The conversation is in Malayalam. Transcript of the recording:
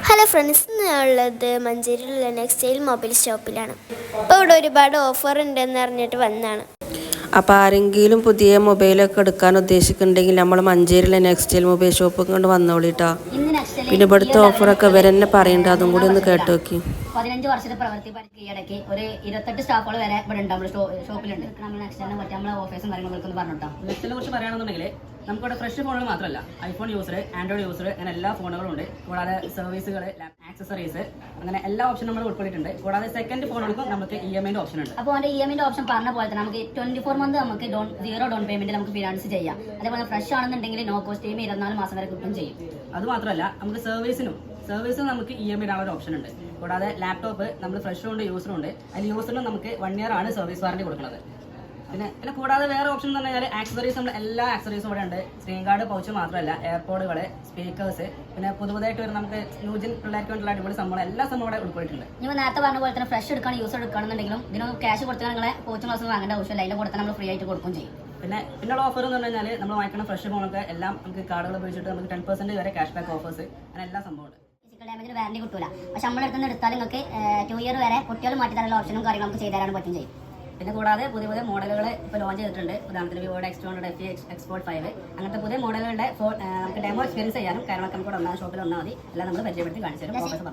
ഹലോ ഫ്രണ്ട്സ്, ഉള്ളത് മഞ്ചേരിയിലുള്ള നെക്സ്റ്റൈൽ മൊബൈൽ ഷോപ്പിലാണ്. ഇപ്പോൾ ഇവിടെ ഒരുപാട് ഓഫർ ഉണ്ടെന്ന് അറിഞ്ഞിട്ട് വന്നതാണ്. അപ്പോൾ ആരെങ്കിലും പുതിയ മൊബൈലൊക്കെ എടുക്കാൻ ഉദ്ദേശിക്കുന്നുണ്ടെങ്കിൽ നമ്മൾ മഞ്ചേരിയിലെ നെക്സ്റ്റൈൽ മൊബൈൽ ഷോപ്പ് കൊണ്ട് വന്നോളിട്ടാ. പിന്നെ ഇവിടുത്തെ ഓഫറൊക്കെ ഇവരെന്നെ പറയണ്ട, അതും കൂടി ഒന്ന് കേട്ട് നോക്കി. 15 വർഷത്തെ പ്രവൃത്തി കീഴടക്കി ഒരു 28 സ്റ്റാഫുകൾ വരെ ഇവിടെ ഉണ്ട്. നമ്മുടെ ഷോപ്പിലുണ്ട്. നമ്മൾ നെക്സ്റ്റിനെ പറ്റി നമ്മളെ ഓഫീസും കാര്യങ്ങളൊക്കെ പറഞ്ഞിട്ടോ. നെക്സ്റ്റിനെ കുറിച്ച് പറയുകയാണെന്നുണ്ടെങ്കിൽ നമുക്കിവിടെ ഫ്രഷ് ഫോണുകൾ മാത്രമല്ല, ഐഫോൺ യൂസർ, ആൻഡ്രോയിഡ് യൂസർ, അങ്ങനെ എല്ലാ ഫോണുകളും ഉണ്ട്. കൂടാതെ സർവീസുകൾ, ആക്സസറീസ്, അങ്ങനെ എല്ലാ ഓപ്ഷനും നമ്മൾ ഉൾപ്പെടുത്തിയിട്ടുണ്ട്. കൂടാതെ സെക്കൻഡ് ഫോണുകൾക്കും നമുക്ക് EMI ഓപ്ഷൻ ഉണ്ട്. അപ്പോൾ അതിന്റെ EMI ഓപ്ഷൻ പറഞ്ഞ പോലെ തന്നെ നമുക്ക് 24 മന്ത് നമുക്ക് സീറോ ഡൗൺ പേയ്മെന്റ് നമുക്ക് ഫിനാൻസ് ചെയ്യാം. അതേപോലെ ഫ്രഷ് ആണെന്നുണ്ടെങ്കിൽ നോ കോസ്റ്റ് EMI 24 മാസം വരെ കിട്ടും ചെയ്യും. അത് മാത്രമല്ല നമുക്ക് സർവീസിനും നമുക്ക് EMI ഒരു ഓപ്ഷൻ ഉണ്ട്. കൂടാതെ ലാപ്ടോപ്പ് നമ്മൾ ഫ്രഷും ഉണ്ട് യൂസറും ഉണ്ട്. അതിൽ യൂസറിനും നമുക്ക് 1 ഇയർ ആണ് സർവീസ് വാറണ്ടി കൊടുക്കുന്നത്. പിന്നെ കൂടാതെ വേറെ ഓപ്ഷൻ എന്ന് പറഞ്ഞാൽ ആക്സസറീസ്, നമ്മൾ എല്ലാ ആക്സസറീസും ഇവിടെ ഉണ്ട്. സ്ക്രീൻ ഗാർഡ്, പൗച്ച് മാത്രമല്ല എയർപോഡുകൾ, സ്പീക്കേഴ്സ്, പിന്നെ പുതുതായിട്ട് വരുന്ന നമുക്ക് ന്യൂജൻ പിള്ളേർക്ക് വേണ്ടിയുള്ള അടിപൊളി സംഭവം എല്ലാ സംഭവം ഇവിടെ ഉൾപ്പെടുത്തിയിട്ടുണ്ട്. നിങ്ങൾ നേരത്തെ പറഞ്ഞ പോലെ തന്നെ ഫ്രഷ് എടുക്കണം, യൂസർ എടുക്കണമെന്നുണ്ടെങ്കിലും ഇതിനൊന്നും ക്യാഷ് കൊടുത്താൽ നിങ്ങളെ കോച്ചും ക്ലാസ്സും വാങ്ങേണ്ട ആവശ്യമില്ല. അതിന്റെ കൂടെ തന്നെ നമ്മൾ ഫ്രീ ആയിട്ട് കൊടുക്കുകയും ചെയ്യും. പിന്നെയുള്ള ഓഫർ എന്ന് പറഞ്ഞു കഴിഞ്ഞാൽ നമ്മൾ വാങ്ങിക്കുന്ന ഫ്രഷ് ഫോണൊക്കെ എല്ലാം നമുക്ക് കാർഡുകൾ ഉപയോഗിച്ചിട്ട് നമുക്ക് 10% വരെ ക്യാഷ് ബാക്ക് ഓഫേഴ്സ്, അങ്ങനെ എല്ലാ സംഭവമുണ്ട്. ഡാമേജിന് വാറണ്ടി കിട്ടൂല. പക്ഷെ നമ്മൾ എടുത്തുനിന്ന് എടുത്താൽ നിങ്ങൾക്ക് 2 ഇയർ വരെ കുട്ടികൾ മാറ്റി തരാനുള്ള ഓപ്ഷനും കാര്യങ്ങളും നമുക്ക് ചെയ്തു തരാനും പറ്റും ചെയ്യും. പിന്നെ കൂടാതെ പുതിയ മോഡലുകൾ ഇപ്പോൾ ലോഞ്ച് ചെയ്തിട്ടുണ്ട്. ഉദാഹരണത്തിന് വിവോയുടെ X200 FE Export 5 അങ്ങനത്തെ പുതിയ മോഡലുകളുടെ നമുക്ക് ഡെമോ എക്സ്പീരിയൻസ് ചെയ്യാനും കാര്യങ്ങളൊക്കെ നമുക്ക് ഷോപ്പിൽ വന്നാൽ മതി. എല്ലാം നമ്മൾ പരിചയപ്പെടുത്തി കാണിച്ചു തരും.